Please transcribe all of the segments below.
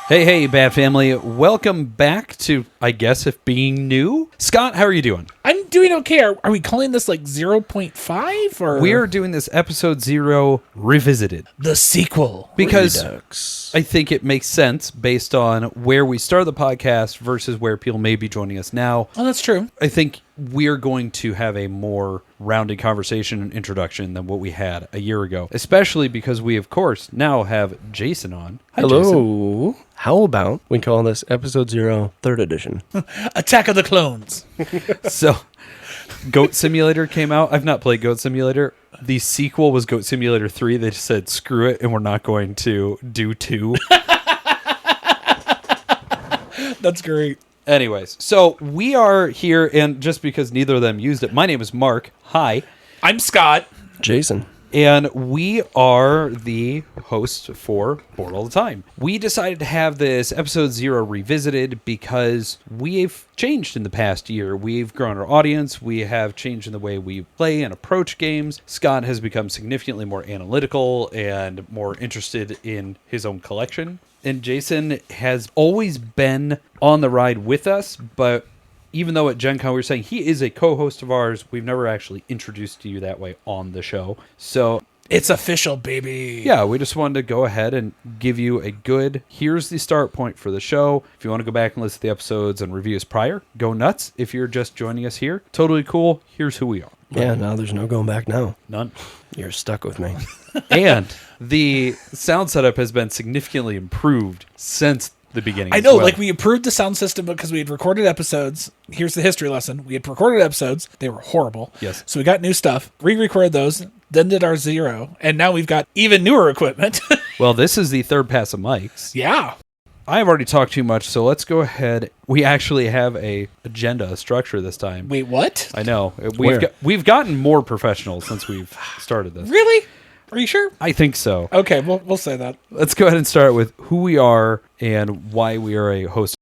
Hey, BATT Family. Welcome back to, I guess, if being new. Scott, how are you doing? I'm doing okay. Are we calling this like 0.5 or? We're doing this episode 0 revisited. The sequel. Because Redux. I think it makes sense based on where we started the podcast versus where people may be joining us now. Oh, that's true. I think we're going to have a more rounded conversation and introduction than what we had a year ago, especially because we, of course, now have Jason on. Hi, hello. Jason. How about we call this episode 0, 3rd edition? Attack of the Clones. So, Goat Simulator came out. I've not played Goat Simulator. The sequel was Goat Simulator 3. They just said, screw it, and we're not going to do 2. That's great. Anyways, so we are here, and just because neither of them used it, my name is Mark. Hi. I'm Scott. Jason. And we are the hosts for Board All the Time. We decided to have this episode 0 revisited because we've changed in the past year. We've grown our audience. We have changed in the way we play and approach games. Scott has become significantly more analytical and more interested in his own collection. And Jason has always been on the ride with us, but even though at Gen Con we were saying he is a co-host of ours, we've never actually introduced you that way on the show. So it's official, baby. Yeah, we just wanted to go ahead and give you a good, here's the start point for the show. If you want to go back and listen to the episodes and reviews prior, go nuts. If you're just joining us here, totally cool. Here's who we are. Yeah, now there's no going back now. None. You're stuck with me. And the sound setup has been significantly improved since the beginning. I know, like we improved the sound system because we had recorded episodes. Here's the history lesson. We had recorded episodes. They were horrible. Yes. So we got new stuff, re-recorded those, then did our 0, and now we've got even newer equipment. Well, this is the third pass of mics. Yeah. I've already talked too much, so let's go ahead. We actually have a agenda, a structure this time. Wait, what? I know. We've gotten more professional since we've started this. Really? Are you sure? I think so. Okay, we'll say that. Let's go ahead and start with who we are and why we are a host.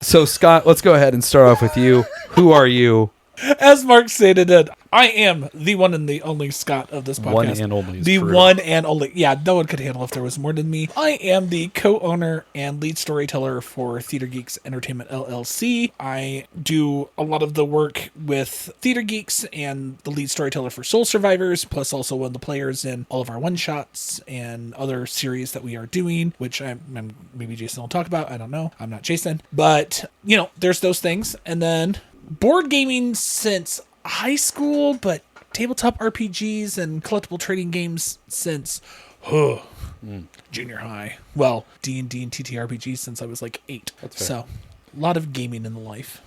So, Scott, let's go ahead and start off with you. Who are you? As Mark stated it, I am the one and the only Scott of this podcast. One and only. The one and only. Yeah, no one could handle if there was more than me. I am the co-owner and lead storyteller for Theater Geeks Entertainment LLC. I do a lot of the work with Theater Geeks and the lead storyteller for Soul Survivors, plus also one of the players in all of our one-shots and other series that we are doing, which I'm maybe Jason will talk about. I don't know. I'm not Jason. But, there's those things. And then board gaming since high school, but tabletop RPGs and collectible trading games since junior high. Well, D&D and TTRPGs since I was like 8. That's fair. So, a lot of gaming in the life.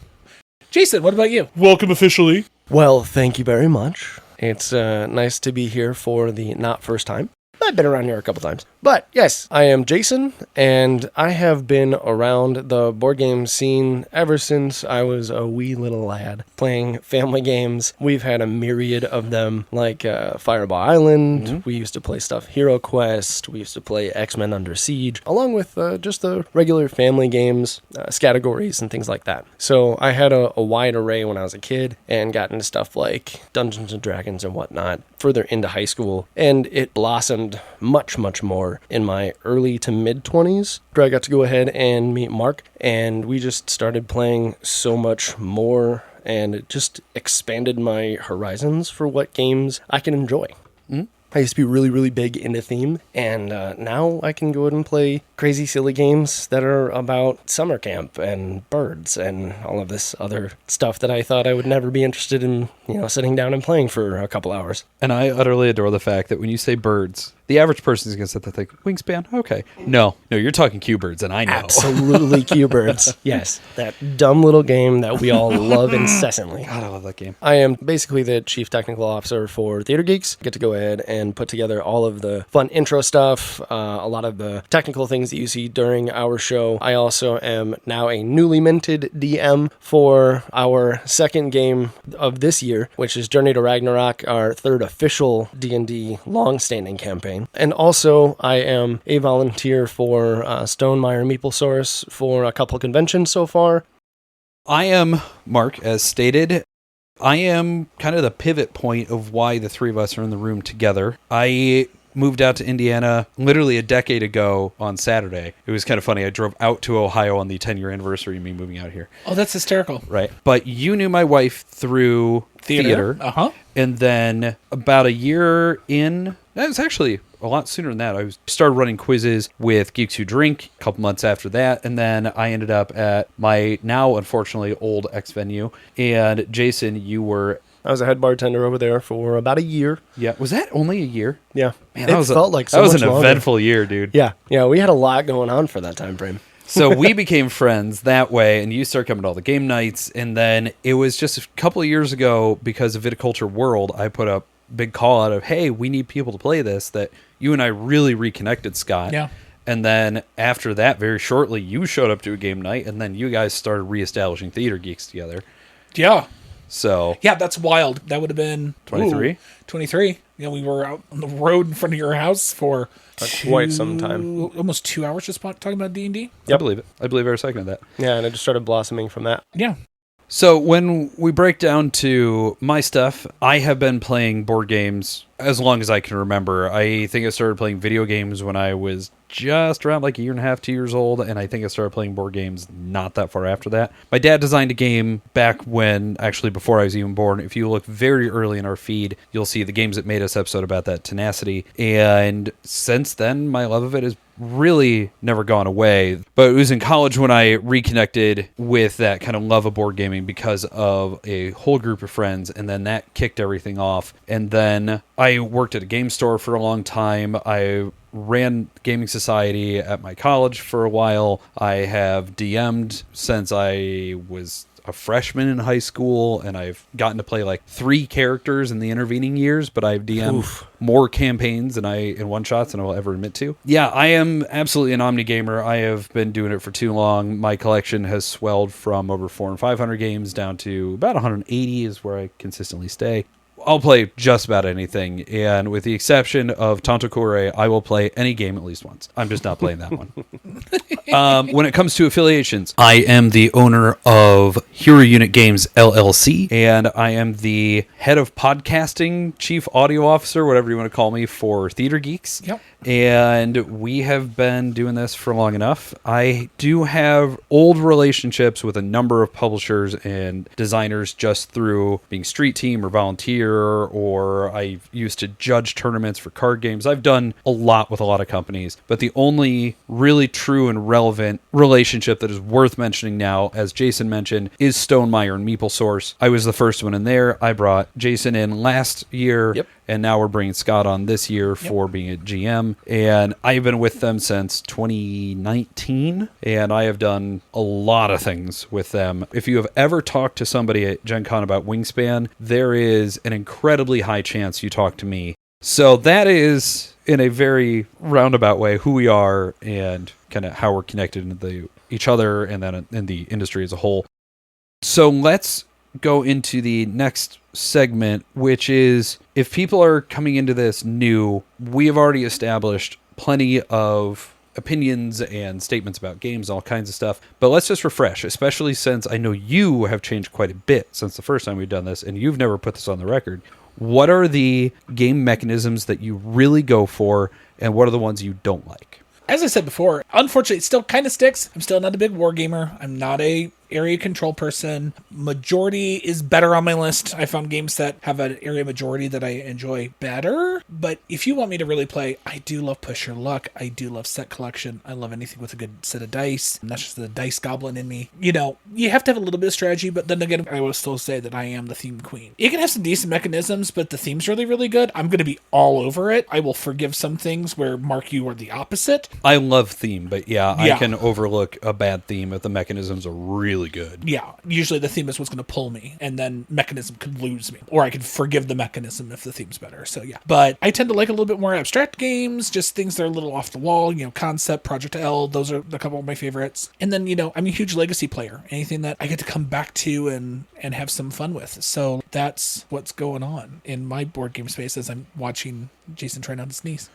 Jason, what about you? Welcome officially. Well, thank you very much. It's nice to be here for the not first time. I've been around here a couple times. But yes, I am Jason, and I have been around the board game scene ever since I was a wee little lad, playing family games. We've had a myriad of them, like Fireball Island. Mm-hmm. We used to play stuff Hero Quest. We used to play X-Men Under Siege, along with just the regular family games, categories, and things like that. So I had a wide array when I was a kid, and got into stuff like Dungeons & Dragons and whatnot further into high school, and it blossomed much, much more in my early to mid-20s, where I got to go ahead and meet Mark, and we just started playing so much more, and it just expanded my horizons for what games I can enjoy. Mm-hmm. I used to be really, really big into theme, and now I can go ahead and play crazy, silly games that are about summer camp and birds and all of this other stuff that I thought I would never be interested in, sitting down and playing for a couple hours. And I utterly adore the fact that when you say birds, the average person is going to sit there and think, wingspan? Okay. No, you're talking Q-birds, and I know. Absolutely Q-birds. Yes, that dumb little game that we all love incessantly. God, I love that game. I am basically the chief technical officer for Theater Geeks. I get to go ahead and put together all of the fun intro stuff, a lot of the technical things that you see during our show. I also am now a newly minted DM for our second game of this year, which is Journey to Ragnarok, our third official D&D long-standing campaign. And also, I am a volunteer for Stonemeyer Meeplesaurus for a couple conventions so far. I am Mark, as stated. I am kind of the pivot point of why the three of us are in the room together. I moved out to Indiana literally a decade ago on Saturday. It was kind of funny. I drove out to Ohio on the 10-year anniversary of me moving out here. Oh, that's hysterical. Right. But you knew my wife through theater. Uh-huh. And then about a year in, that was actually a lot sooner than that. I started running quizzes with Geeks Who Drink a couple months after that. And then I ended up at my now, unfortunately, old ex-venue. And Jason, you were... I was a head bartender over there for about a year. Yeah. Was that only a year? Yeah. Man, that felt like so that was much an longer. eventful year, dude. Yeah. Yeah, we had a lot going on for that time frame. So we became friends that way, and you started coming to all the game nights. And then it was just a couple of years ago, because of Viticulture World, I put up big call out of, hey, we need people to play this, that you and I really reconnected, Scott. Yeah. And then after that, very shortly, you showed up to a game night, and then you guys started reestablishing Theater Geeks together. Yeah. So Yeah, that's wild. That would have been 23? 23. You know, we were out on the road in front of your house for quite some time. Almost 2 hours just talking about D&D. I believe it. I believe every second of that. Yeah, and it just started blossoming from that. Yeah. So when we break down to my stuff, I have been playing board games as long as I can remember. I think I started playing video games when I was just around like a year and a half, 2 years old, and I think I started playing board games not that far after that. My dad designed a game back when, actually before I was even born. If you look very early in our feed, you'll see the Games That Made Us episode about that, Tenacity. And since then, my love of it has really never gone away. But it was in college when I reconnected with that kind of love of board gaming because of a whole group of friends, and then that kicked everything off. And then I worked at a game store for a long time. I ran Gaming Society at my college for a while. I have DM'd since I was a freshman in high school, and I've gotten to play like 3 characters in the intervening years, but I've DM'd more campaigns than in one-shots than I will ever admit to. Yeah, I am absolutely an omni gamer. I have been doing it for too long. My collection has swelled from over 400 and 500 games down to about 180 is where I consistently stay. I'll play just about anything, and with the exception of Tanto Cuore, I will play any game at least once. I'm just not playing that one. When it comes to affiliations, I am the owner of Hero Unit Games LLC, and I am the head of podcasting, chief audio officer, whatever you want to call me, for Theater Geeks. Yep. And we have been doing this for long enough. I do have old relationships with a number of publishers and designers just through being street team or volunteer, or I used to judge tournaments for card games. I've done a lot with a lot of companies, but the only really true and relevant relationship that is worth mentioning now, as Jason mentioned, is Stonemeyer and Meeple Source. I was the first one in there. I brought Jason in last year. Yep. And now we're bringing Scott on this year for being a GM. And I've been with them since 2019. And I have done a lot of things with them. If you have ever talked to somebody at Gen Con about Wingspan, there is an incredibly high chance you talk to me. So that is, in a very roundabout way, who we are and kind of how we're connected into each other and then in the industry as a whole. So let's go into the next segment, which is, if people are coming into this new, we have already established plenty of opinions and statements about games, all kinds of stuff, but let's just refresh, especially since I know you have changed quite a bit since the first time we've done this, and you've never put this on the record. What are the game mechanisms that you really go for, and what are the ones you don't like? As I said before, unfortunately, it still kind of sticks. I'm still not a big war gamer. I'm not a area control person. Majority is better on my list. I found games that have an area majority that I enjoy better. But if you want me to really play, I do love Push Your Luck. I do love set collection. I love anything with a good set of dice. And that's just the Dice Goblin in me. You know, you have to have a little bit of strategy, but then again, I will still say that I am the theme queen. It can have some decent mechanisms, but the theme's really, really good. I'm going to be all over it. I will forgive some things where, Mark, you are the opposite. I love theme, but I can overlook a bad theme if the mechanisms are really good. Yeah, usually the theme is what's going to pull me, and then mechanism could lose me, or I could forgive the mechanism if the theme's better. So yeah, but I tend to like a little bit more abstract games, just things that are a little off the wall. You know, Concept, Project L, those are a couple of my favorites. And then, you know, I'm a huge legacy player. Anything that I get to come back to and have some fun with. So that's what's going on in my board game space as I'm watching Jason try not to sneeze.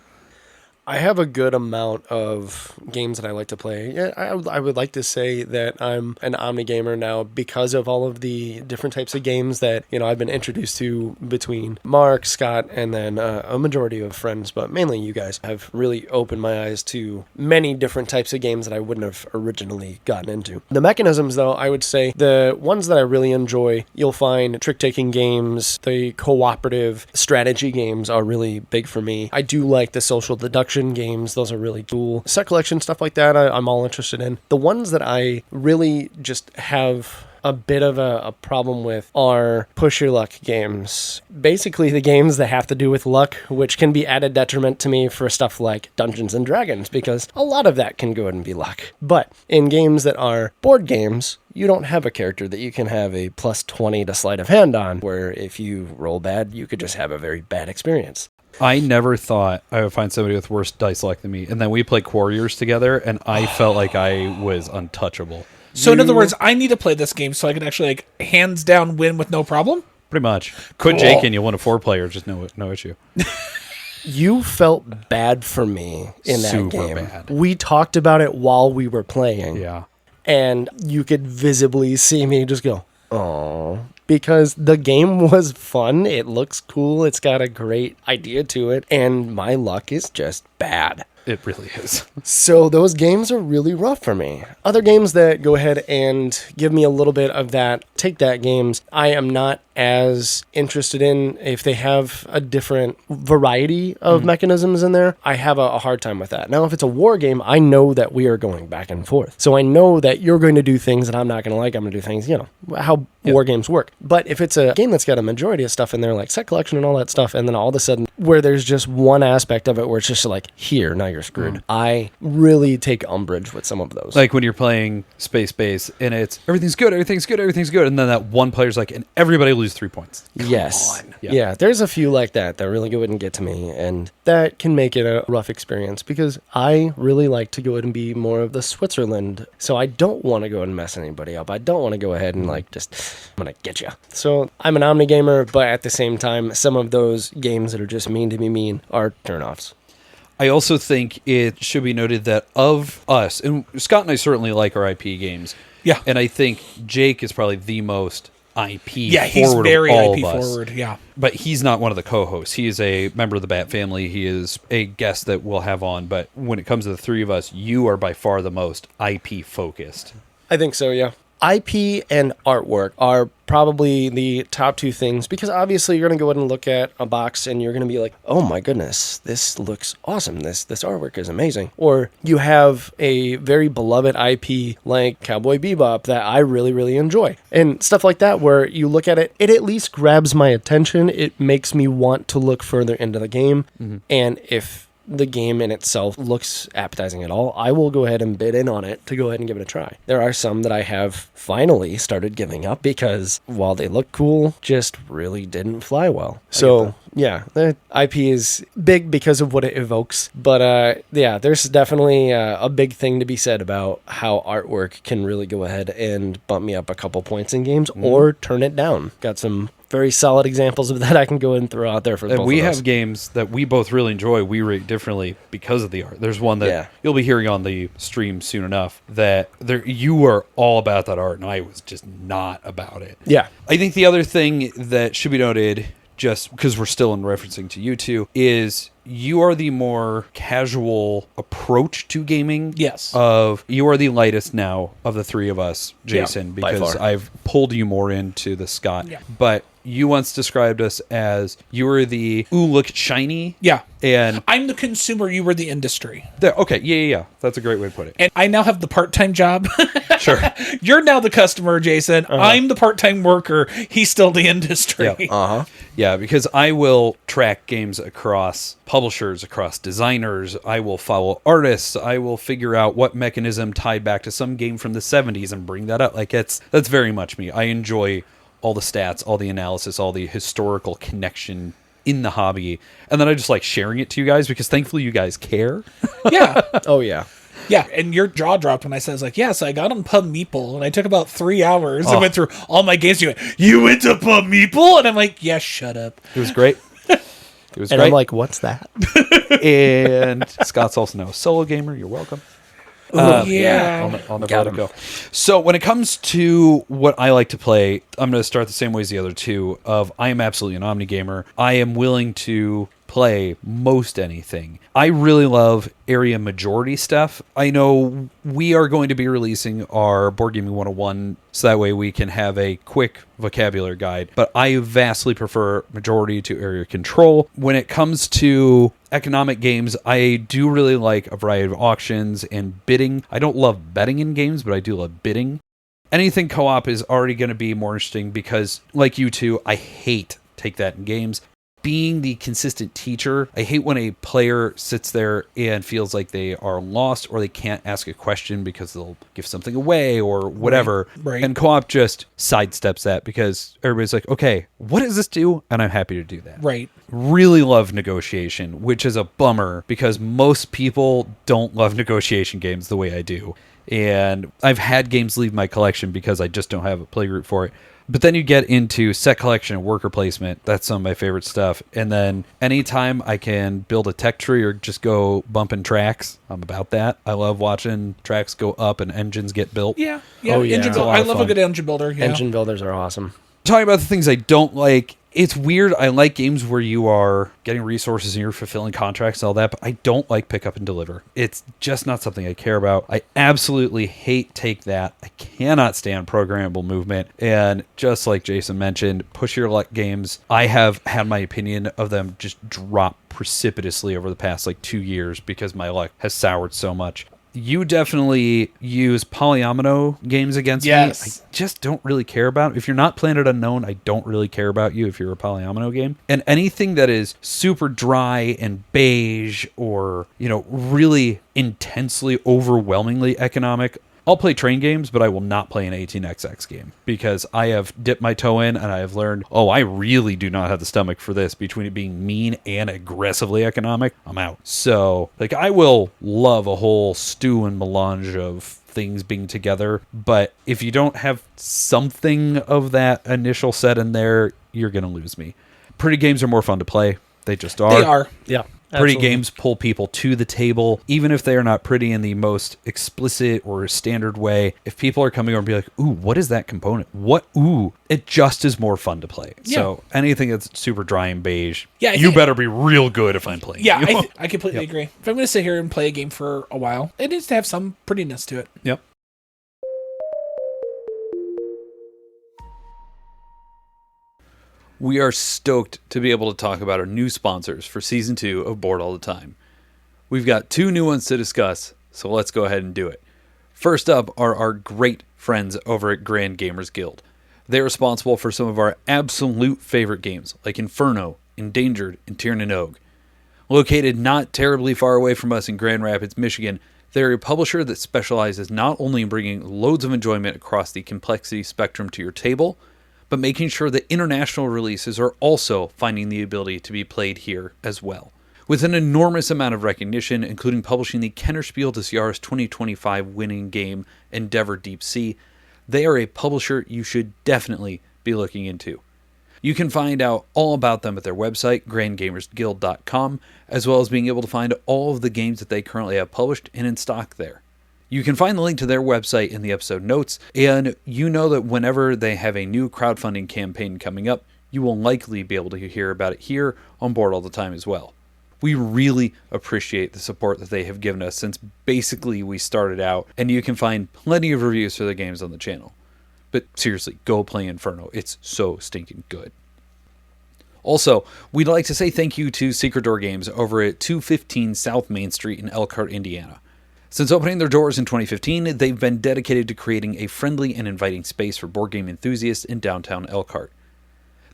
I have a good amount of games that I like to play. Yeah, I would like to say that I'm an Omni gamer now because of all of the different types of games that, I've been introduced to between Mark, Scott, and then a majority of friends, but mainly you guys have really opened my eyes to many different types of games that I wouldn't have originally gotten into. The mechanisms, though, I would say the ones that I really enjoy, you'll find trick-taking games, the cooperative strategy games are really big for me. I do like the social deduction games. Those are really cool. Set collection, stuff like that, I'm all interested in. The ones that I really just have a bit of a problem with are push your luck games. Basically the games that have to do with luck, which can be added detriment to me for stuff like Dungeons and Dragons, because a lot of that can go ahead and be luck. But in games that are board games, you don't have a character that you can have a plus 20 to sleight of hand on, where if you roll bad, you could just have a very bad experience. I never thought I would find somebody with worse dice luck than me. And then we played Quarriors together, and I felt like I was untouchable. So in other words, I need to play this game so I can actually, hands down win with no problem? Pretty much. Quit Jake and you win a 4-player, just no issue. You felt bad for me in that Super game. bad. We talked about it while we were playing. Yeah. And you could visibly see me just go, oh, because the game was fun. It looks cool. It's got a great idea to it. And my luck is just bad. It really is. So those games are really rough for me. Other games that go ahead and give me a little bit of that, take that games, I am not as interested in if they have a different variety of mechanisms in there. I have a hard time with that. Now, if it's a war game, I know that we are going back and forth. So I know that you're going to do things that I'm not going to like. I'm going to do things, how war games work. But if it's a game that's got a majority of stuff in there, like set collection and all that stuff, and then all of a sudden where there's just one aspect of it where it's just like, here, now you're screwed. I really take umbrage with some of those. Like when you're playing Space Base and it's everything's good, and then that one player's like, and everybody lose 3 points. Yes. on. Yeah, there's a few like that really go ahead and get to me, and that can make it a rough experience because I really like to go ahead and be more of the Switzerland. So I don't want to go and mess anybody up. I don't want to go ahead and I'm going to get you. So I'm an Omni gamer, but at the same time, some of those games that are just mean to be mean are turnoffs. I also think it should be noted that of us, and Scott and I certainly like our IP games. Yeah. And I think Jake is probably the most IP Yeah, forward he's very of all IP of us. forward, yeah. But He's not one of the co-hosts. He is a member of the BATT family. He is a guest that we'll have on. But when it comes to the three of us, you are by far the most IP focused. I think so, yeah. IP and artwork are probably the top two things because obviously you're going to go ahead and look at a box and you're going to be like, oh my goodness, this looks awesome. This artwork is amazing. Or you have a very beloved IP like Cowboy Bebop that I really, really enjoy. And stuff like that where you look at it, it at least grabs my attention. It makes me want to look further into the game. Mm-hmm. And if the game in itself looks appetizing at all, I will go ahead and bid in on it to go ahead and give it a try. There are some that I have finally started giving up because while they look cool, just really didn't fly well. So yeah, the IP is big because of what it evokes. But yeah, there's definitely a big thing to be said about how artwork can really go ahead and bump me up a couple points in games or turn it down. Got some very solid examples of that I can go ahead and throw out there for both of us. We have games that we both really enjoy. We rate differently because of the art. There's one that you'll be hearing on the stream soon enough that you were all about that art and I was just not about it. Yeah. I think the other thing that should be noted, just because we're still in referencing to you two, is you are the more casual approach to gaming. Yes. You are the lightest now of the three of us, Jason, by because far. I've pulled you more into the Scott. Yeah. But you once described us as you were the, ooh, look shiny. Yeah. And I'm the consumer, you were the industry. okay, yeah. That's a great way to put it. And I now have the part-time job. Sure. You're now the customer, Jason. I'm the part-time worker. He's still the industry. Yeah. Yeah, because I will track games across publishers, across designers. I will follow artists. I will figure out what mechanism tied back to some game from the 70s and bring that up. Like that's very much me. I enjoy all the stats, all the analysis, all the historical connection in the hobby. And then I just like sharing it to you guys because thankfully you guys care. Yeah. Oh, yeah. Yeah, and your jaw dropped when I said, like, yes, I got on Pub Meeple, and I took about 3 hours and went through all my games. You went to Pub Meeple? And I'm like, yeah, shut up. It was great. It was And great. I'm like, what's that? And Scott's also now a solo gamer. You're welcome. Yeah. I'll never Got let it him. go. So when it comes to what I like to play, I'm going to start the same way as the other two. I am absolutely an omni gamer. I am willing to play most anything. I really love area majority stuff. I know we are going to be releasing our Board Gaming 101 so that way we can have a quick vocabulary guide, but I vastly prefer majority to area control. When it comes to economic games, I do really like a variety of auctions and bidding. I don't love betting in games, but I do love bidding. Anything co-op is already going to be more interesting because, like you two, I hate take that in games. Being the consistent teacher, I hate when a player sits there and feels like they are lost or they can't ask a question because they'll give something away or whatever. Right. And co-op just sidesteps that because everybody's like, okay, what does this do? And I'm happy to do that. Right. Really love negotiation, which is a bummer because most people don't love negotiation games the way I do. And I've had games leave my collection because I just don't have a playgroup for it. But then you get into set collection and worker placement. That's some of my favorite stuff. And then anytime I can build a tech tree or just go bumping tracks, I'm about that. I love watching tracks go up and engines get built. Yeah. Yeah. Oh, yeah. Engine It's a builder. lot I of love fun. a good engine builder. Yeah. Engine builders are awesome. Talking about the things I don't like, it's weird. I like games where you are getting resources and you're fulfilling contracts and all that, but I don't like pick up and deliver. It's just not something I care about. I absolutely hate take that. I cannot stand programmable movement. And just like Jason mentioned, push your luck games, I have had my opinion of them just drop precipitously over the past 2 years because my luck has soured so much. You definitely use polyomino games against Yes. me. I just don't really care about. If you're not Planet Unknown, I don't really care about you if you're a polyomino game. And anything that is super dry and beige or, really intensely, overwhelmingly economic, I'll play train games, but I will not play an 18XX game because I have dipped my toe in and I have learned, I really do not have the stomach for this. Between it being mean and aggressively economic, I'm out. So, I will love a whole stew and melange of things being together, but if you don't have something of that initial set in there, you're going to lose me. Pretty games are more fun to play. They just are. They are. Yeah. Pretty absolutely. games pull people to the table, even if they are not pretty in the most explicit or standard way. If people are coming over and be like, ooh, what is that component? What? Ooh, it just is more fun to play. Yeah. So anything that's super dry and beige, Yeah, I you think- better be real good if I'm playing. Yeah, you. I completely agree. If I'm going to sit here and play a game for a while, it needs to have some prettiness to it. Yep. We are stoked to be able to talk about our new sponsors for Season 2 of Board All the Time. We've got 2 new ones to discuss, so let's go ahead and do it. First up are our great friends over at Grand Gamers Guild. They're responsible for some of our absolute favorite games, like Inferno, Endangered, and Tyrann and Og. Located not terribly far away from us in Grand Rapids, Michigan, they're a publisher that specializes not only in bringing loads of enjoyment across the complexity spectrum to your table, but making sure that international releases are also finding the ability to be played here as well. With an enormous amount of recognition, including publishing the Kennerspiel des Jahres 2025 winning game Endeavor Deep Sea, they are a publisher you should definitely be looking into. You can find out all about them at their website, grandgamersguild.com, as well as being able to find all of the games that they currently have published and in stock there. You can find the link to their website in the episode notes, and you know that whenever they have a new crowdfunding campaign coming up, you will likely be able to hear about it here on Board All the Time as well. We really appreciate the support that they have given us since basically we started out, and you can find plenty of reviews for the games on the channel. But seriously, go play Inferno. It's so stinking good. Also, we'd like to say thank you to Secret Door Games over at 215 South Main Street in Elkhart, Indiana. Since opening their doors in 2015, they've been dedicated to creating a friendly and inviting space for board game enthusiasts in downtown Elkhart.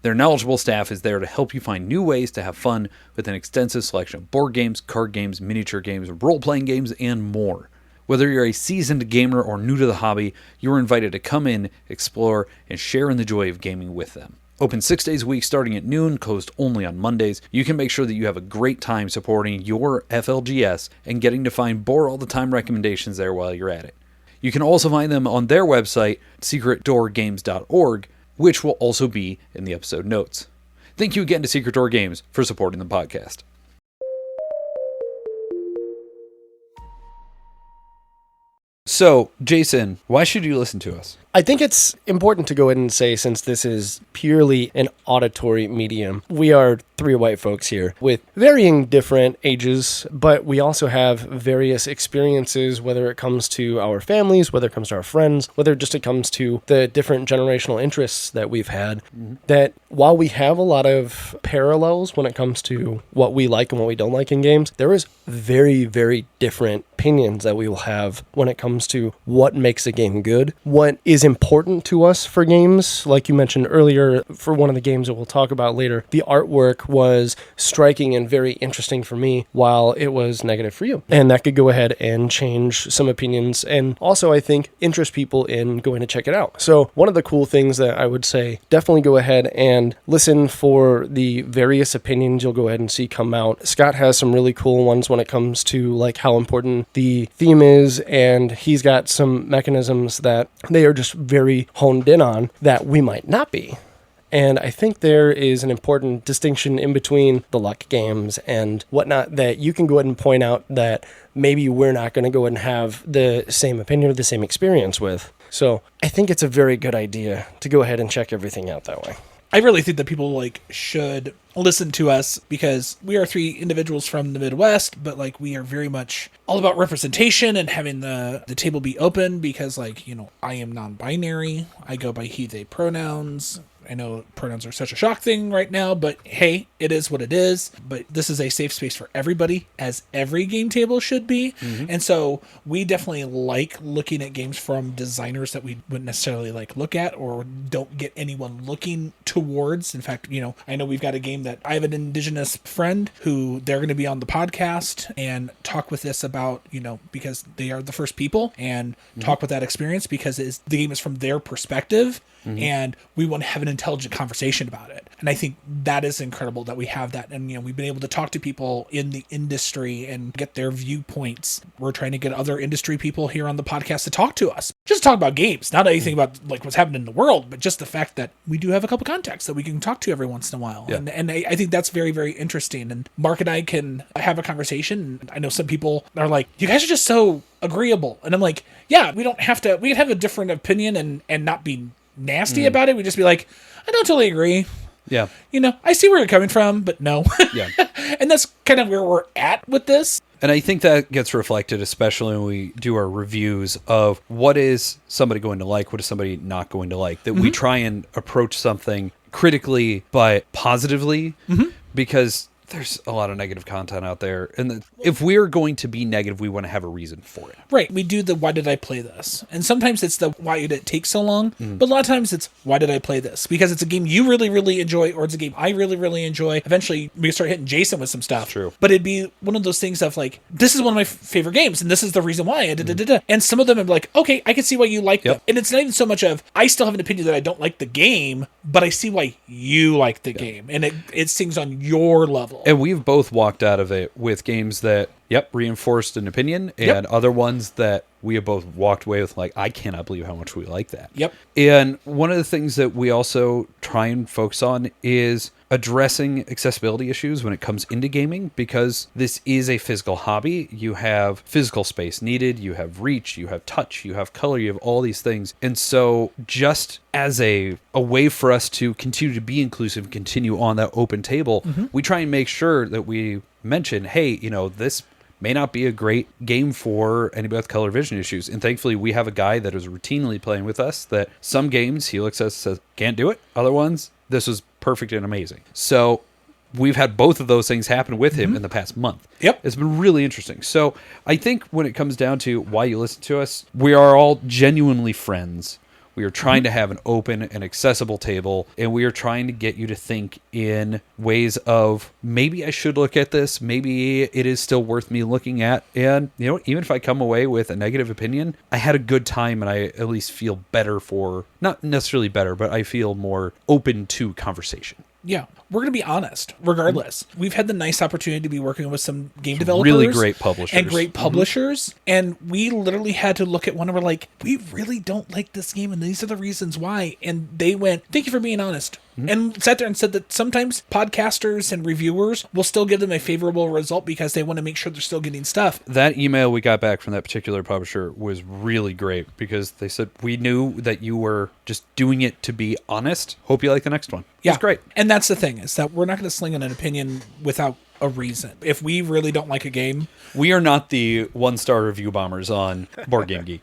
Their knowledgeable staff is there to help you find new ways to have fun with an extensive selection of board games, card games, miniature games, role-playing games, and more. Whether you're a seasoned gamer or new to the hobby, you're invited to come in, explore, and share in the joy of gaming with them. Open 6 days a week starting at noon, closed only on Mondays. You can make sure that you have a great time supporting your FLGS and getting to find Board All the Time recommendations there while you're at it. You can also find them on their website, secretdoorgames.org, which will also be in the episode notes. Thank you again to Secret Door Games for supporting the podcast. So, Jason, why should you listen to us? I think it's important to go ahead and say, since this is purely an auditory medium, we are three white folks here with varying different ages, but we also have various experiences, whether it comes to our families, whether it comes to our friends, whether just it comes to the different generational interests that we've had, that while we have a lot of parallels when it comes to what we like and what we don't like in games, there is very, very different opinions that we will have when it comes to what makes a game good, what is important to us for games. Like you mentioned earlier, for one of the games that we'll talk about later, the artwork was striking and very interesting for me, while it was negative for you. And that could go ahead and change some opinions, and also I think interest people in going to check it out. So one of the cool things that I would say, definitely go ahead and listen for the various opinions you'll go ahead and see come out. Scott has some really cool ones when it comes to like how important the theme is, and he's got some mechanisms that they are just very honed in on that we might not be. And I think there is an important distinction in between the luck games and whatnot that you can go ahead and point out that maybe we're not going to go ahead and have the same opinion or the same experience with. So I think it's a very good idea to go ahead and check everything out that way. I really think that people like should listen to us because we are three individuals from the Midwest, but like we are very much all about representation and having the table be open because like, you know, I am non-binary. I go by he, they pronouns. I know pronouns are such a shock thing right now, but hey, it is what it is. But this is a safe space for everybody, as every game table should be. And so we definitely like looking at games from designers that we wouldn't necessarily like look at or don't get anyone looking towards. In fact, you know, I know we've got a game that I have an indigenous friend who they're going to be on the podcast and talk with us about, you know, because they are the first people and talk with that experience because the game is from their perspective. And we want to have an intelligent conversation about it. And I think that is incredible that we have that. And, you know, we've been able to talk to people in the industry and get their viewpoints. We're trying to get other industry people here on the podcast to talk to us. Just talk about games, not anything about like what's happening in the world, but just the fact that we do have a couple contacts that we can talk to every once in a while. Yeah. And I think that's very, very interesting. And Mark and I can have a conversation. I know some people are like, you guys are just so agreeable. And I'm like, yeah, we don't have to, we can have a different opinion and not be nasty about it. We just be like, I don't totally agree. Yeah. You know, I see where you're coming from, but no. Yeah. And that's kind of where we're at with this. And I think that gets reflected, especially when we do our reviews of what is somebody going to like, what is somebody not going to like, that we try and approach something critically but positively because there's a lot of negative content out there. And if we're going to be negative, we want to have a reason for it. Right. We do the why did I play this? And sometimes it's the why did it take so long? But a lot of times it's why did I play this? Because it's a game you really, really enjoy or it's a game I really, really enjoy. Eventually we start hitting Jason with some stuff. True. But it'd be one of those things of like, this is one of my favorite games and this is the reason why. And some of them are like, okay, I can see why you like them. And it's not even so much of, I still have an opinion that I don't like the game, but I see why you like the game. And it sings on your level. And we've both walked out of it with games that, reinforced an opinion, and other ones that we have both walked away with like, I cannot believe how much we like that. And one of the things that we also try and focus on is addressing accessibility issues when it comes into gaming, because this is a physical hobby. You have physical space needed, you have reach, you have touch, you have color, you have all these things. And so just as a way for us to continue to be inclusive, continue on that open table, we try and make sure that we mention, hey, you know, this may not be a great game for anybody with color vision issues. And thankfully, we have a guy that is routinely playing with us that some games he looks at us and says, can't do it. Other ones, this was perfect and amazing. So we've had both of those things happen with him in the past month. It's been really interesting. So I think when it comes down to why you listen to us, we are all genuinely friends. We are trying to have an open and accessible table, and we are trying to get you to think in ways of, maybe I should look at this, maybe it is still worth me looking at, and, you know, even if I come away with a negative opinion, I had a good time, and I at least feel better for, not necessarily better, but I feel more open to conversation. Yeah. we're going to be honest, regardless. We've had the nice opportunity to be working with some game developers. Really great publishers. And great publishers. And we literally had to look at one and we're like, we really don't like this game and these are the reasons why. And they went, thank you for being honest. And sat there and said that sometimes podcasters and reviewers will still give them a favorable result because they want to make sure they're still getting stuff. That email we got back from that particular publisher was really great because they said, we knew that you were just doing it to be honest. Hope you like the next one. Yeah. It's great. And that's the thing, is that we're not going to sling in an opinion without a reason. If we really don't like a game, We are not the one-star review bombers on Board Game Geek.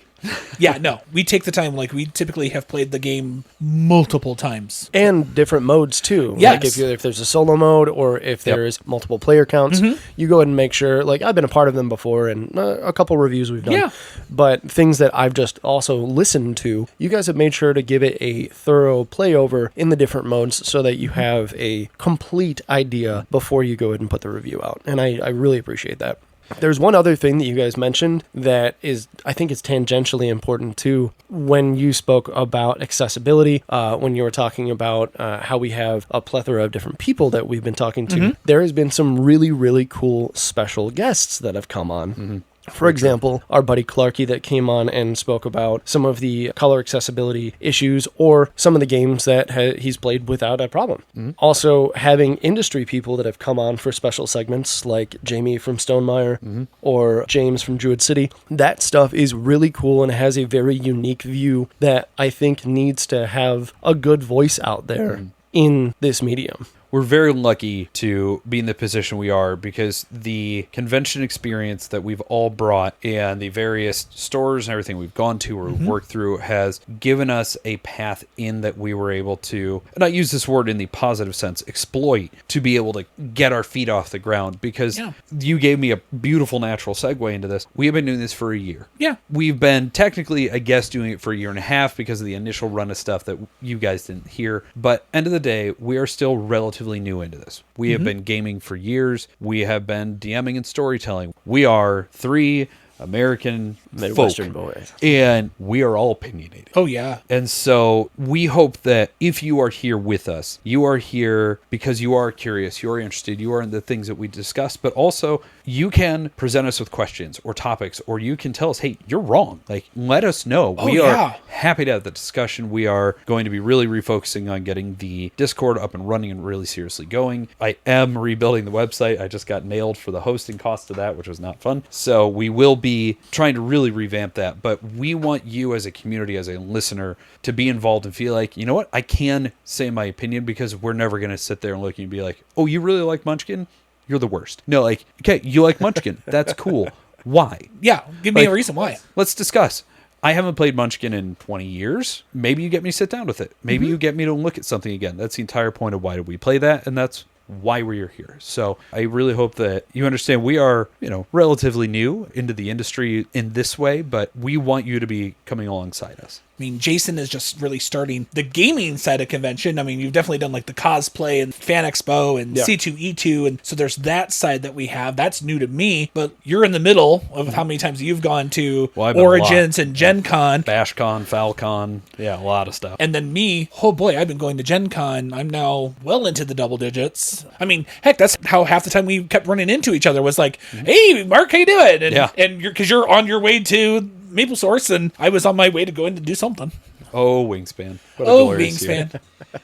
yeah, no, we take the time. Like, we typically have played the game multiple times. And different modes too. Yes. Like if there's a solo mode or if there's multiple player counts, you go ahead and make sure. Like I've been a part of them before, and a couple reviews we've done. Yeah. But things that I've just also listened to, you guys have made sure to give it a thorough play over in the different modes so that you have a complete idea before you go ahead and put the review out. And I really appreciate that. There's one other thing that you guys mentioned that is, I think it's tangentially important too, when you spoke about accessibility, when you were talking about how we have a plethora of different people that we've been talking to. There has been some really, really cool special guests that have come on. For example, our buddy Clarky that came on and spoke about some of the color accessibility issues or some of the games that he's played without a problem. Also, having industry people that have come on for special segments like Jamie from Stonemeyer or James from Druid City. That stuff is really cool and has a very unique view that I think needs to have a good voice out there in this medium. We're very lucky to be in the position we are because the convention experience that we've all brought and the various stores and everything we've gone to or worked through has given us a path in that we were able to, and I use this word in the positive sense, exploit, to be able to get our feet off the ground because you gave me a beautiful natural segue into this. We have been doing this for a year. Yeah. We've been technically, I guess, doing it for a year and a half because of the initial run of stuff that you guys didn't hear. But end of the day, we are still relatively new into this. We have been gaming for years. We have been DMing and storytelling. We are three American Midwestern folk, boys. and we are all opinionated. Oh, yeah. And so we hope that if you are here with us, you are here because you are curious, you are interested, you are in the things that we discuss, but also you can present us with questions or topics, or you can tell us, hey, you're wrong. Like, let us know. We are happy to have the discussion. We are going to be really refocusing on getting the Discord up and running and really seriously going. I am rebuilding the website. I just got nailed for the hosting cost of that, which was not fun. So we will be trying to really revamp that, but we want you as a community, as a listener, to be involved and feel like, you know what, I can say my opinion because we're never going to sit there and look and be like, oh, you really like Munchkin? You're the worst. No, like, okay, you like Munchkin. That's cool. Why? Yeah. Give me a reason why. Let's discuss. I haven't played Munchkin in 20 years. Maybe you get me to sit down with it. Maybe you get me to look at something again. That's the entire point of why did we play that, and that's why we're here. So I really hope that you understand we are, relatively new into the industry in this way, but we want you to be coming alongside us. I mean, Jason is just really starting the gaming side of convention. I mean, you've definitely done like the cosplay and Fan Expo and C2E2. And so there's that side that we have. That's new to me, but you're in the middle of how many times you've gone to Origins and Gen Con. BashCon, FalCon. Yeah, a lot of stuff. And then me, oh boy, I've been going to Gen Con. I'm now well into the double digits. I mean, heck, that's how half the time we kept running into each other was like, hey, Mark, how you doing? And you're on your way to Maple Source, and I was on my way to go in to do something. Oh, Wingspan. What a Oh, glorious Wingspan. year.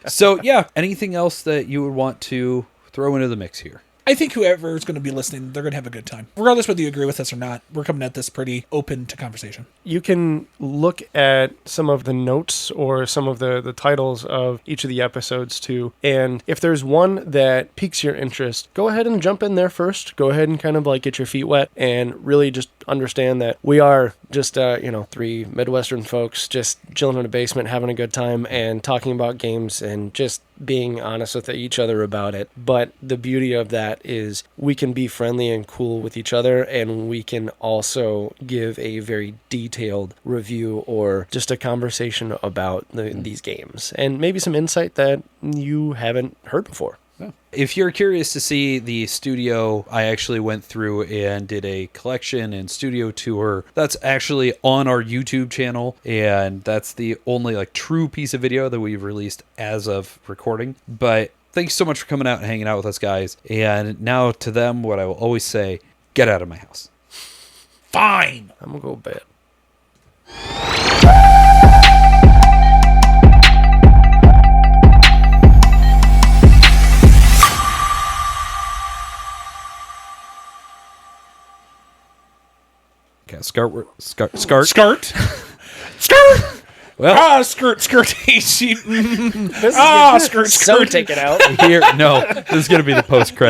So, yeah, anything else that you would want to throw into the mix here? I think whoever is going to be listening, they're going to have a good time. Regardless whether you agree with us or not, we're coming at this pretty open to conversation. You can look at some of the notes or some of the titles of each of the episodes too. And if there's one that piques your interest, go ahead and jump in there first. Go ahead and kind of like get your feet wet and really just understand that we are just, three Midwestern folks just chilling in a basement, having a good time and talking about games and just being honest with each other about it. But the beauty of that is we can be friendly and cool with each other, and we can also give a very detailed review or just a conversation about these games and maybe some insight that you haven't heard before. If you're curious to see the studio, I actually went through and did a collection and studio tour. That's actually on our YouTube channel, and that's the only true piece of video that we've released as of recording. But thanks so much for coming out and hanging out with us, guys. And now to them, what I will always say, get out of my house. Fine. I'm going to go bed. Okay, Skart. Skirt. Well, Skirt. She. This is Ah, good. skirt. So take it out. here, no, this is going to be the post-credit.